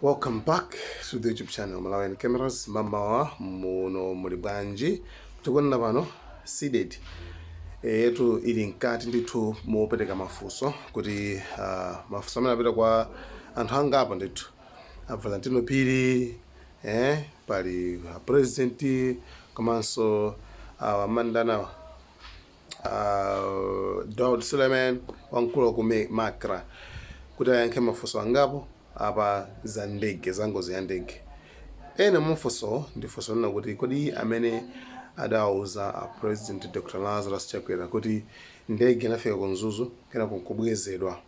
Welcome back to the YouTube channel Malawian Cameras. Mama muno muli bwanji tukona pano seeded yetu ili nkati ndithu mopereka mafunso kuti mafunso amene apita kwa anthu anga apa ndithu Valentino Piri pali president komanso Mandana Daud Suleiman wankulu ku Makra kuti ayankhe mafunso angapo apa za ndege za ngozi ya ndege. Ena mafunso ndifunso nina kuti kodi amene adauza President Dr. Lazarus Chakwera kuti ndege inafika ku Mzuzu kena kubwezedwa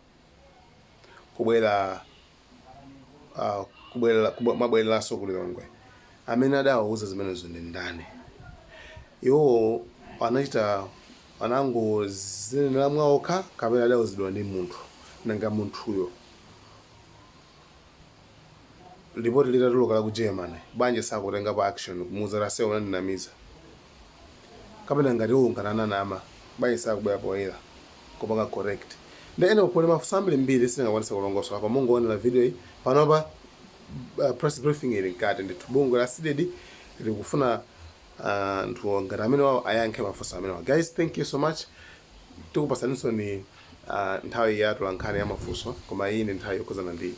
mabwereraso ku Lilongwe. Amene adauza zimenezo ndi ndani? Iwo anachita anangozenera mwaokha kapena adauzidwa ndi munthu nanga munthuyo. Ripoti litatuluka la ku Germany banje sakutenga pa action kumuza la sewa ndinamiza kapena ngati unkanana nama banje sakubwera poera kupanga correct ndi ene upole mafunso ambiri mbiri singakwanisa kulongosola pa mungoonera video iyi panopa press briefing ili nkati ndithu bungwe la seeded likufuna anthu ngati amene wawo ayankhe mafunso amene wawo. Guys, thank you so much. Tikupasaninso ni nthawi yathu lankhani ya mafunso koma iyi ndi nthawi yokhuzana ndi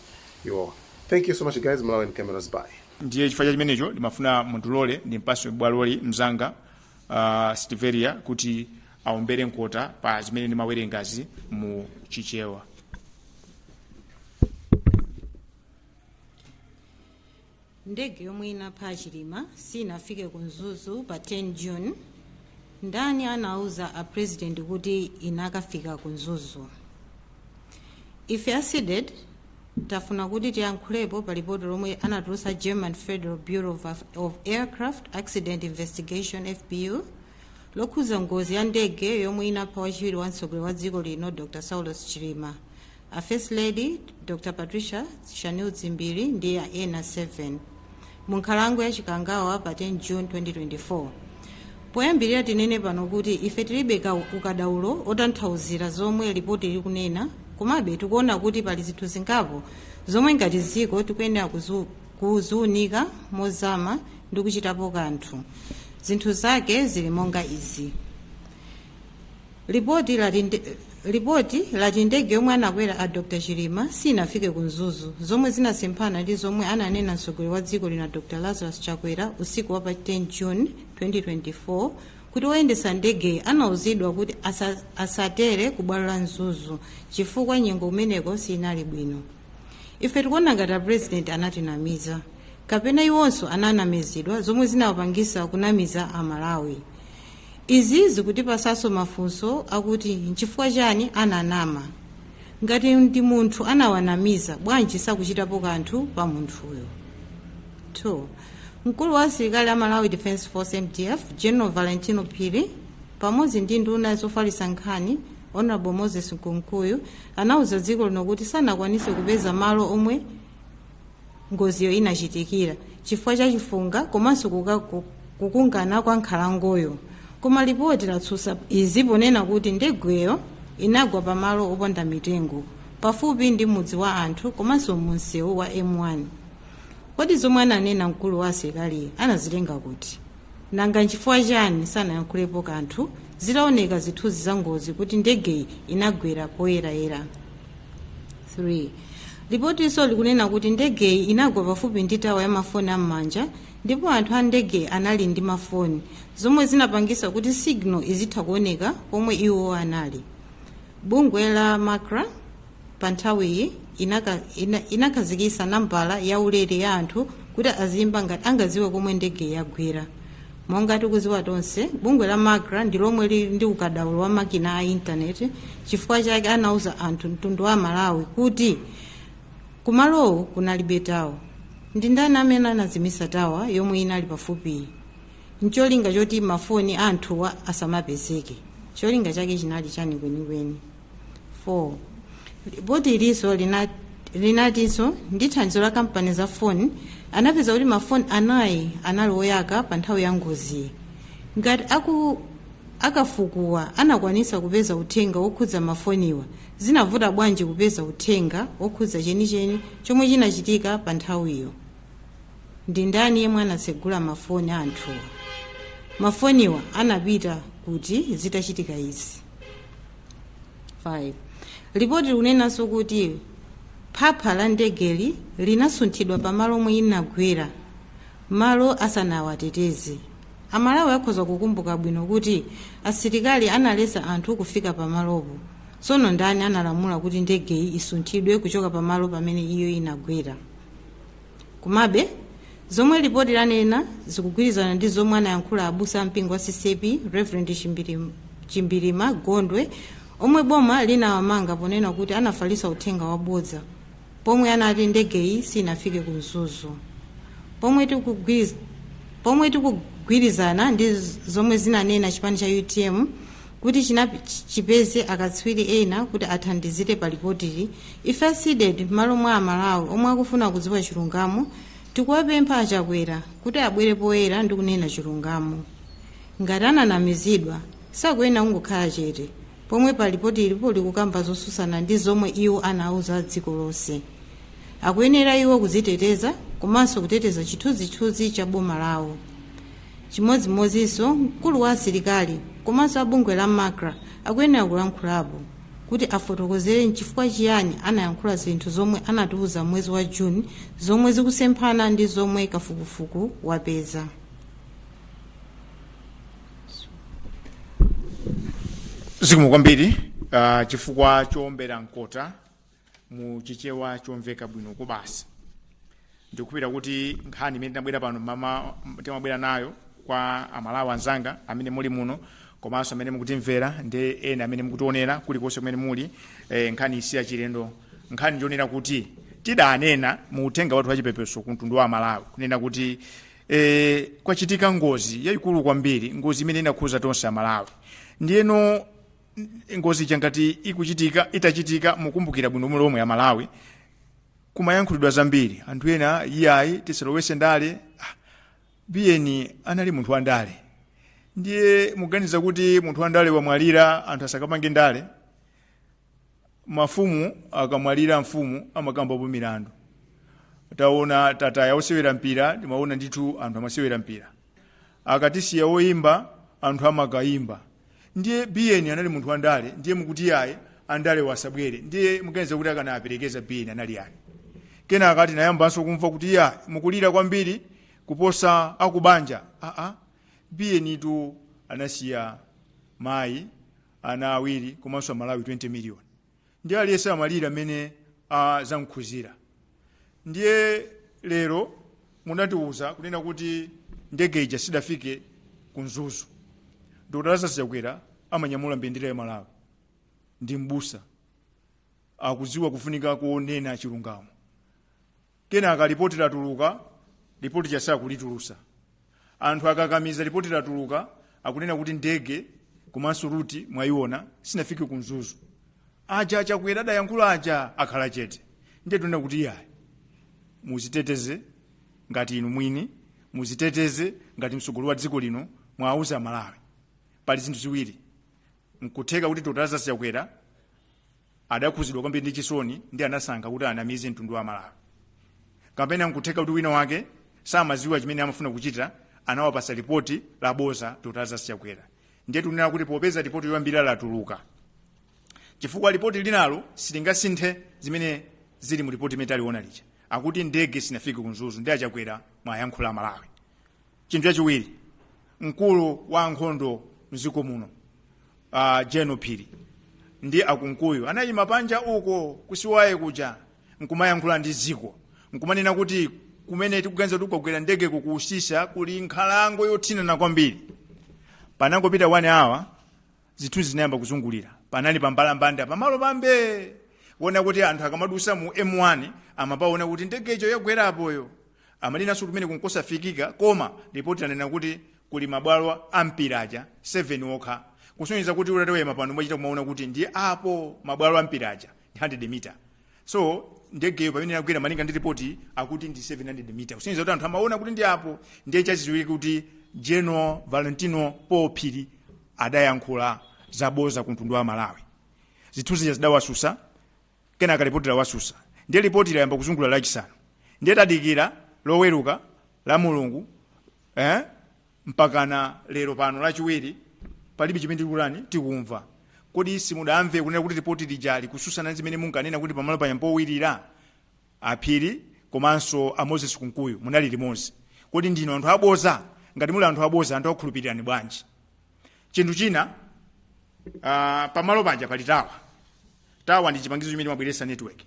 iwowa. Thank you so much guys. Malawian Cameras, bye. Ndiye chifukwa chimenecho ndimafuna mundulole ndimpaso bwaloli mzanga Stiveria kuti aombere nkota pa zimene ndimawerengazi mu chichewa. Ndege yomwe inapha Chilima sinafike ku Mzuzu pa 10 June. Ndani anauza a president kuti inakafika ku Mzuzu? Ife asided tafuna kuti tiyankhulepo pa ripoti lomwe anatulutsa German Federal Bureau of Aircraft Accident Investigation FBU lokhuza ngozi ya ndege yomwe inapha wachiwiri wa mtsogoleri wa dziko lino Dr. Saulos Chilima, a First Lady Dr. Patricia Chanel Zimbiri ndi ya ena 7 mu nkhalango ya Chikangawa pa 10 June 2024. Poyambirira tinene pano kuti ife tilibe ukadaulo otanthauzira zomwe ripoti ili kunena, komabe tikuona kuti pali zinthu zingapo zomwe ngati ziko tikuyenera kuziunika mozama ndi kuchitapo kanthu. Zinthu zake zili monga izi. Ripoti lati ndege yomwe anakwera a Dr. Chilima sinafike ku Mzuzu, zomwe zinasemphana ndi zomwe ananena mtsogoleri wa dziko lina Dr. Lazarus Chakwera usiku wa pa 10 June 2024 kuti oyendesa ndege anauzidwa kuti asatere ku bwalo la Mzuzu chifukwa nyengo umeneko sinali bwino. Ife tikuona ngati a president anatinamiza kapena iwonso ananamizidwa zomwe zinawapangisa kunamiza a Malawi. Izi zikutipasanso mafunso akuti nchifukwa chani ananama. Ngati ndi munthu anawanamiza bwanji sakuchitapo kanthu pa munthuyo. 2. Mkulu wa asilikali a Malawi Defense Force MDF General Valentino Piri pamodzi ndi nduna zofalitsa nkhani Honorable Moses Nkunkuyu anauza dziko lino kuti sanakwanise kupeza malo omwe ngoziyo inachitikira chifukwa cha chifunga komanso kukungana kwa nkhalangoyo. Koma ripoti latsutsa izi ponena kuti ndegeyo inagwa pa malo oponda mitengo pafupi ndi mudzi wa anthu komanso mu msewu wa M1. Kodi zomwe ananena mkulu wa asilikali anazitenga kuti? Nanga nchifukwa chani sanayankhulepo kanthu? Zitaoneka zithunzi za ngozi kuti ndegeyi inagwera poyerayera. 3. Ripoti iso likunena kuti ndegeyi inagwa pafupi ndi tawa ya mafoni am'manja ndipo anthu a ndege anali ndi mafoni zomwe zinapangisa kuti signal izitha kuoneka pomwe iwo anali. Bungwe la Makra pa nthawiyi inakhazikitsa nambala ya ulere ya anthu kuti azimba ngati angadziwe komwe ndege yagwera. Monga tikudziwa tonse, bungwe la Makra ndi lomwe lili ndi ukadaulo wa makina a intaneti, chifukwa chake anauza anthu mtundu wa Malawi kuti kumalowo kunalibe tawa. Ndi ndani amene anazimisa tawa yomwe inali pafupi? Ncholinga choti mafoni anthu asamapezeke. Cholinga chake chinali chani kwenikweni? 4. Ripoti iliso linatinso ndi thandizo la kampani za foni anapeza kuti mafoni anayi anali oyaka pa nthawi ya ngozi. Ngati akafukuwa anakwanisa kupeza uthenga wokhudza mafoniwa, zinavuta bwanji kupeza uthenga wokhudza chenicheni chomwe chinachitika pa nthawiyo? Ndi ndani yemwe anatsegula mafoni a anthuwa? Mafoniwa anapita kuti zitachitika izi? 5. Ripoti likunenanso kuti phapha la ndegeli linasunthidwa pamalo omwe inagwera, malo asanawateteze. Amalawi akhoza kukumbuka bwino kuti asilikali analesa anthu kufika pamalopo. Tsono ndani analamula kuti ndegeyi isunthidwe kuchoka pamalo pamene iyo inagwera? Komabe zomwe ripoti lanena zikugwirizana ndi zomwe anayankhula abusa mpingo wa CCP Reverend Chimbilima Gondwe, omwe boma linawamanga ponena kuti anafalisa uthenga wabodza pomwe anati ndegeyi sinafike ku Mzuzu. Pomwe tikugwirizana ndi zomwe zinanena chipani cha UTM kuti chipeze akatswiri ena kuti athandizire pa ripotili. Ife seated malo mwa Amalawi omwe akufuna kudziwa chilungamo tikuwapempha Achakwera kuti abwere poyera ndi kunena chilungamo. Ngati ananamizidwa sakuyenera kungokhala chete, pomwe pa ripoti ilipo likukamba zosusana ndi zomwe iwo anauza dziko lonse. Akuyenera iwo kuziteteza komanso kuteteza chithunzithunzi cha boma lawo. Chimodzimodzinso mkulu wa asilikali komanso abungwe la Makra akuyenera kulankhulapo kuti afotokozere nchifukwa chiyani anayankhula zinthu zomwe anatiuza mwezi wa Juni zomwe zikusemphana ndi zomwe kafukufuku wapeza. Zikomo kwambiri chifukwa chowombera mkota mu chichewa chomveka bwino kubasa. Ndikupita kuti nkhani imene tinabwera pano mama timabwera nayo kwa Amalawi anzanga amene muli muno komanso amene mukutimvera ndi ena amene mukutionera kulikonse kumene muli, nkhani isiya chilendo, nkhani ndionera kuti tidanena mu uthenga wathu wachipepeso ku mtundu wa Malawi kunena kuti kwachitika ngozi yayikulu kwambiri, ngozi imene inakhuza tonse Amalawi. Ndiyeno ngozi changati itachitika mukumbukira bwino lomwe Amalawi kumayankhulidwa zambiri, anthu ena iyayi tisalowese ndale, biyeni anali munthu wa ndale. Ndiye muganiza kuti munthu wa ndale wamwalira anthu asakamange ndale, mafumu akamwalira mfumu amakambapo milandu. Taona tata osewera mpira timaona ndithu anthu amasewera mpira, akatisiya woyimba anthu amakayimba. Ndiye biyeni anali munthu wa ndale, ndiye mukuti yaye andale wasabwere, ndiye muganiza kuti akanaperekeza biyeni anali yani. Kena akati nayambanso kumva kuti ya mukulira kwambiri kuposa akubanja. Biyeni tu anasiya mayi ana awiri komanso Malawi 20 million. Ndiye aliyesa amalira amene zamkhuzira. Ndiye lero munatiuza kunena kuti ndege ija sidafike ku Mzuzu. Dr. Lazarus Chakwera amanyamula mbendera ya Malawi ndi mbusa akuziwa kufunika kuonena chilungamo. Kena akalipoti latuluka, ripoti chasaya kulitulusa. Anthu akakamiza ripoti latuluka akunena kuti ndege komanso ruti mwayiona sinafike ku Mzuzu. Aja Chakwera adayankhula aja akhala chete. Ndiye tunena kuti yayi muziteteze ngati inu mwini, muziteteze ngati msogolo wa dziko lino mwauza Malawi. Pali zinthu ziwiri. Nkutheka kuti Dr. Lazarus Chakwera adakhuzidwa kwambiri ndi chisoni ndi anasankha kuti anamize mtundu wa Malawi. Kapena nkutheka kuti wina wake samaziwa chimene amafuna kuchita, anawapasa ripoti laboza Dr. Lazarus Chakwera. Ndiye tunena kuti popeza ripoti yoyambira latuluka, chifukwa ripoti linalo silingasinthe zimene zili mu ripoti imene taliona lija, akuti ndege sinafike ku Mzuzu, ndi Chakwera mwayankhula Malawi. Chinthu chachiwiri, mkulu wa ankhondo mziko muno General Phiri ndi akunkuyu anayima panja uko kusiwaye kuja nkumayankhula ndi ziko, nkumanena kuti kumene tikuganiza kuti kugwera ndege kukusisa kuli nkhalango yothinana kwambiri. Panangopita 1 hour zithunzi zinayamba kuzungulira, panali pambalambanda pamalo pambe, wona kuti anthu akamadusa mu M1 amapaona kuti ndegejo yagwerapoyo. Amalinaso kumene kunkosafikika, koma ripoti anena kuti kuli mabwalo ampiraja 7 okha. Kusonyeza kuti utatewema pano mwachita kumaona kuti ndi apo mabwalo ampiraja 100 meter. So ndegeyo pamene yagwera malinga ndi ripoti akuti ndi 700 meter. Kusonyeza kuti anthu amaona kuti ndi apo. Ndiye chachidziwika kuti General Valentino Paul Phiri adayankhula zaboza ku mtundu wa Malawi. Zithunzi zidawasusa kenaka ripoti lawasusa. Ndiye ripoti layamba kuzungula lachisanu. Ndiye tadikira loweruka la Mulungu mpakana lero pano lachiwiri palibe chimene tikulani tikumva. Kodi simudamve kunena kuti ripoti lijali kususana zimene munkanena kuti pamalo panyambo wirira aphiri komanso a Moses Kunkuyu munali limodzi. Kodi ndino anthu aboza? Ngati muli anthu aboza anthu okhulupirirani bwanji? Chinthu china pamalo panja pali tawa ndi chipangizo chimene mabweresa network.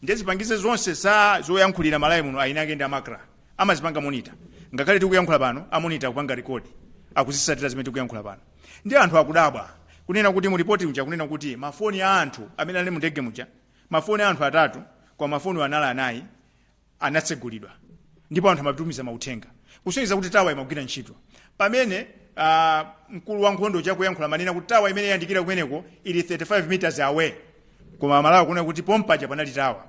Ndiye zipangizo zonse zoyankhulira Malawi muno ayinake ndi amakra amazipanga monitor. Ngakhale tikuyankhula pano amonitor kupanga record akuzisatira zimene tikuyankhula pano. Ndiye anthu akudabwa kunena kuti mu report muja kunena kuti mafoni a anthu amene ali mu ndege muja, mafoni a anthu 3 kwa mafoni anayi anatsegulidwa. Ndipo anthu amatumiza mauthenga kusonyeza kuti tawa imagwira ntchito. Pamene mkulu wa nkhondo chakuyankhula manena kuti tawa imene yandikira kumeneko ili 35 meters away. Koma Malawi kunena kuti pompaja panali tawa.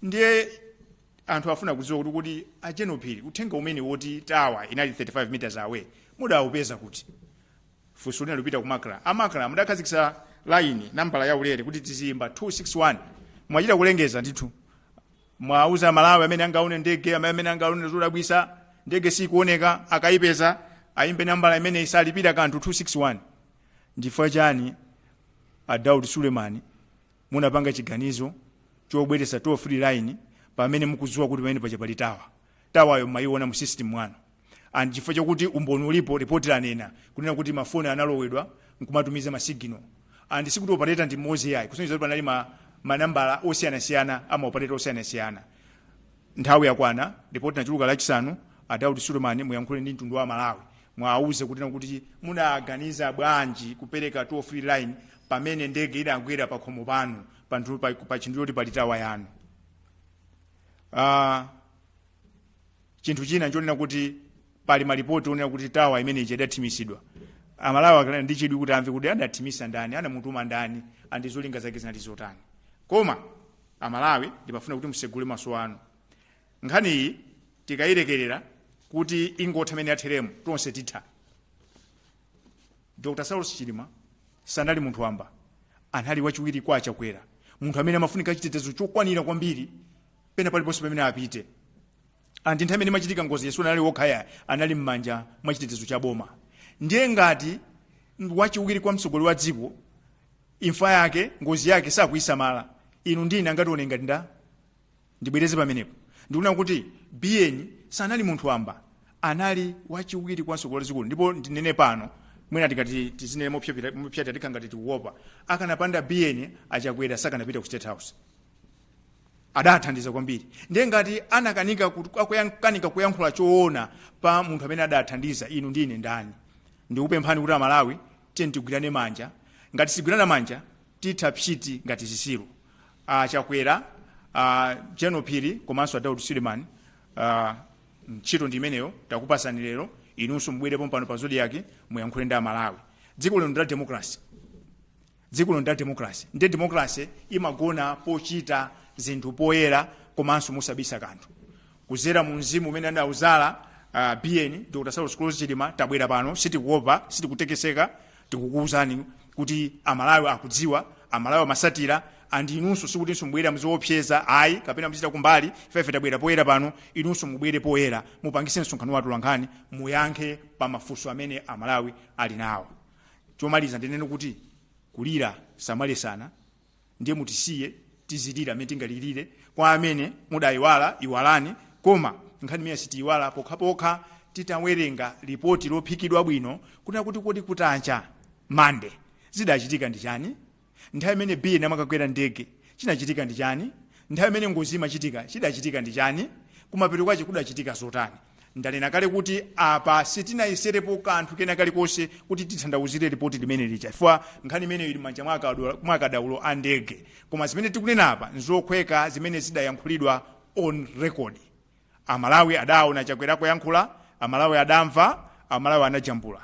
Ndiye anthu afuna kudziwa kuti General Phiri uthenga umene woti tawa inali 35 meters away mudawupeza kuti fusulina lupita kumakra. Amakra mudakhazikisa line nambala ya ulere kuti tizimba 261 mwachita kulengeza ndithu. Mwauza Malawi amene angaone ndege amene angaone zodabwisa ndege sikuoneka akayipeza ayimbe nambala imene isalipira kanthu 261. Ndifukwa chani Daud Sulemani munapanga chiganizo chobweresa toll free line pamene mukudziwa kuti pamene paja pali tawayo maiona mu system mwano. And chifukwa chokuti umboni ulipo report lanena kunena kuti mafoni analowedwa nkumatumiza masigino. And sikuti operator ndi mmodzi yayi kusonyeza kuti panali manambala osiyanasiyana ama operator osiyanasiyana. Nthawi yakwana report nachuluka lachisanu Daud Sulemani muyankhule ndi mtundu wa Malawi mwauze kuti munaganiza bwanji kupereka toll free line pamene ndege idagwera pa khomo panu pa chinthu choti pali tawa yanu. Chinthu china nchonena kuti pali malipoti onena kuti tawa imene idathimisidwa. Amalawi akanena ndi chidwi kuti amve kuti adathimisa ndani, anamutuma ndani, andi zolinga zake zinali zotani. Koma Amalawi ndimafuna kuti musegule maso anu. Nkhani iyi tikayirekerera kuti ingotha amene atheremu tonse titha. Dr. Saulos Chilima sanali munthu wamba, anali wachiwiri kwa Chakwera, munthu amene amafunika chitetezo chokwanira kwambiri pena paliponse pamene apite. Andi nthawi imene machitika ngozi Yesu anali wokhaya anali m'manja mwa chitetezo cha boma. Ndiye ngati wachiwiri kwa mtsogoleri wa dziko imfa yake ngozi yake sakuyisamala, inu ndine angatione ngati ndibwereze pamenepo. Ndikuona kuti BN sanali munthu wamba, anali wachiwiri kwa mtsogoleri wa dziko. Ndipo ndinene pano mwina tikati tizinene mopyata tikangati tikuopa akanapanda BN Achakwera sakanapita ku State House. Adathandiza kwambiri. Ndiye ngati anakanika kuyankhula choona pa munthu amene adathandiza inu ndine ndani. Ndikupemphani kuti Amalawi tigwirane manja. Ngati sigwirana manja titha pchiti ngati zisiru. Chakwera General Phiri komanso Daud Sulemani ntchito ndi imeneyo takupasani lero inunso mubwerepo pano pa Zodiac muyankhule ndi Amalawi. Dziko lino ndi democracy. Dziko lino ndi democracy. Ndi democracy imagona pochita zinthu poyera komanso musabisa kanthu. Kuzera mu mzimu umene anauzala BN Dr. Saulos Chilima tabwera pano sitikuopa sitikutekeseka tikukuuzani kuti Amalawi akudziwa, Amalawi amasatira andi inunso sikutinso mubwera mziopseza ayi kapena mzita kumbali fefe tabwera poyera pano inunso mubwere poyera mupangise msonkhano watu lankhani muyankhe pa mafunso amene Amalawi ali nawo. Chomaliza ndinene kuti kulira samalesana ndiye mutisiye tizilira amene tingalirire kwa amene mudayiwala iwalani koma nkhani imene sitiyiwala pokhapokha titawerenga ripoti lophikidwa bwino kuti kodi kutancha mande zidachitika ndi chani, nthawi imene BN amakagwera ndege chinachitika ndi chani, nthawi imene ngozi imachitika chidachitika ndi chani, kumapeto kwache kudachitika zotani. Ndanena kale kuti apa sitinayiserepo kanthu kena kalikonse kuti tithandauzire ripoti limene licha chifukwa nkhani imene ili manja mwa akadaulo a ndege. Koma zimene tikunena apa nzokhweka zimene zidayankhulidwa on record. Amalawi adaona Chakwera kuyankhula, Amalawi adamva, Amalawi anajambula.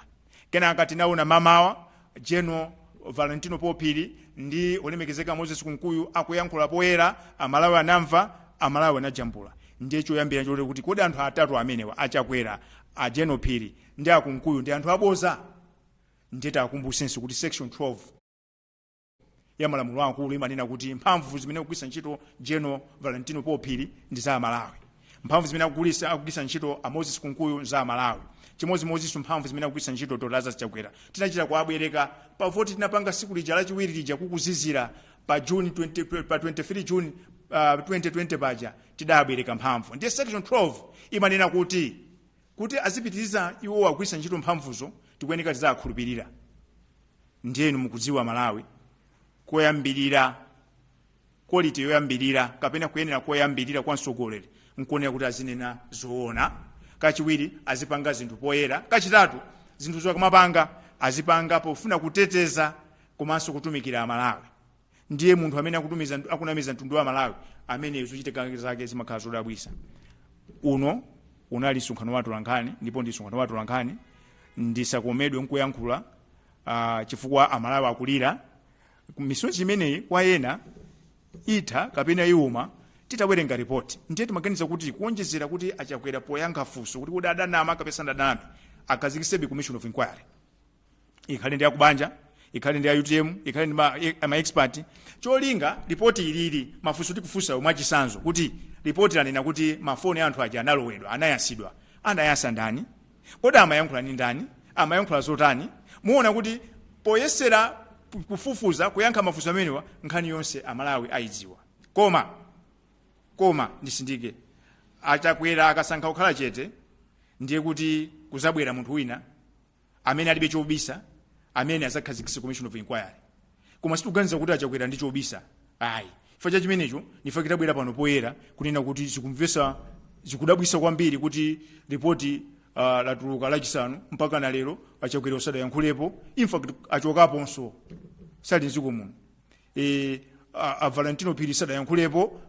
Kenaka tinaona mamawa General Valentino Phiri ndi olemekezeka Moses Kunkuyu akuyankhula poyera, Amalawi anamva, Amalawi anajambula. Ndiye choyambira choti kuti kodi anthu atatu amenewa Achakwera, General Phiri ndi Kunkuyu ndi anthu aboza. ndeta akumbusenso kuti section 12 ya malamulo akulu imanena kuti mphamvu zimene kugwisa ntchito General Valentino Pophiri ndi za Malawi, mphamvu zimene akugwisa ntchito a Moses Kunkuyu za Malawi, chimodzimodzinso mphamvu zimene akugwisa ntchito Dr. Lazarus Chakwera tinachita kuabwereka pa voti tinapanga siku lija lachiwiri lija kukuzizira pa 23 June 2020 paja tidabwereka mphamvu. Ndiye section 12 imanena kuti azipitiriza iwo agwisa ntchito mphamvuzo tikuyeneka tizakhulupirira. Ndiyenu mukudziwa Malawi koyambirira quality yoyambirira kapena kuyenera koyambirira kwa mtsogoleri nkuonera kuti azinena zoona, kachiwiri azipanga zinthu poyera, kachitatu zinthu zokamapanga azipanga pofuna kuteteza komanso kutumikira Malawi. Ndiye munthu amene akunamiza mtundu wa Malawi amene zochitika zake zimakhala zodabwisa. Uno unali msonkhano wa Tolankhani ndipo ndi msonkhano wa Tolankhani ndisakomedwe nkuyankhula chifukwa Amalawi akulira. Misonzi imeneyi kwa ena itha kapena iwuma titawerenga report. Ndiye timaganiza kuti kuonjezera kuti Achakwera poyankha funso kuti kodi adanama kapesa ndadanama akazikisebe commission of inquiry. Ikhale ndi akubanja, ikhale ndi UTM, ikhale ndi ma expert. Cholinga report ilili mafunso tikufunsa mwachisanzo kuti report lanena kuti mafoni anthu aja analowedwa, anayasidwa. Anayasa ndani? Kodi amayankhula ni ndani? Amayankhula zotani? Muona kuti poyesera kufufuza kuyankha mafunso amenewa nkhani yonse Amalawi aidziwa. Koma ndisindike Achakwera akasankha kukhala chete ndiye kuti kuzabwera munthu wina amene alibe chobisa amene azakhazikitsa commission of inquiry. Koma situganiza kuti Achakwera ndi chobisa. Ayi. Chifukwa chimenecho nifa kitabwera pano poyera kunena kuti zikumvesa zikudabwisa kwambiri kuti ripoti latuluka lachisanu mpaka na lero Achakwera osadayankhulepo, in fact achokaponso sali nziko muno. Valentino Phiri sadayankhulepo,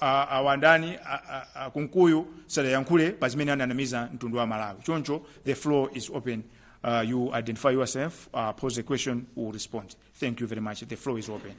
awandani Kunkuyu sadayankhule pa zimene ananamiza mtundu wa Malawi. Choncho the floor is open. You identify yourself, pose a question, we'll respond. Thank you very much. The floor is open.